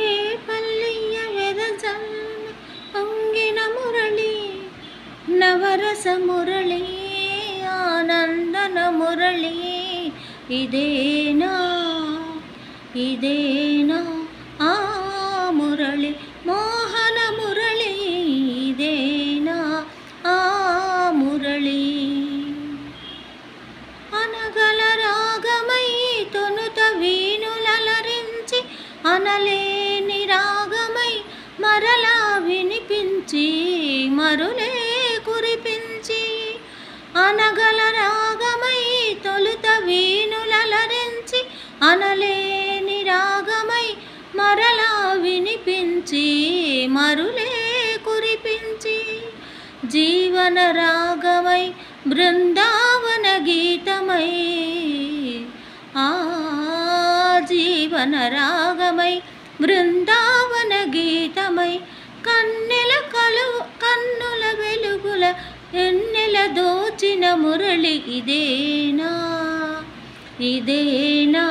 ఏ పల్లియ వెదజల్లు పొంగిన మురళి నవరస మురళి ఆనందన మురళి ఇదేనా ఇదేనా ఆ మురళి మోహన మురళి ఇదేనా ఆ మురళి అనగల రాగమై తొనుత వీణులలరించి అనలేని రాగమై మరలా వినిపించి మరులే కురిపించి అనగల రాగమై తొలుత వీణులలరించి అనలేని రాగమై మరలా వినిపించి మరులే కురిపించి జీవన రాగమై బృందావన గీతమై ఆ జీవన రాగమై బృందావన గీతమై కన్నుల వెలుగుల ఎన్నెల దోచిన మురళి ఇదేనా ఇదేనా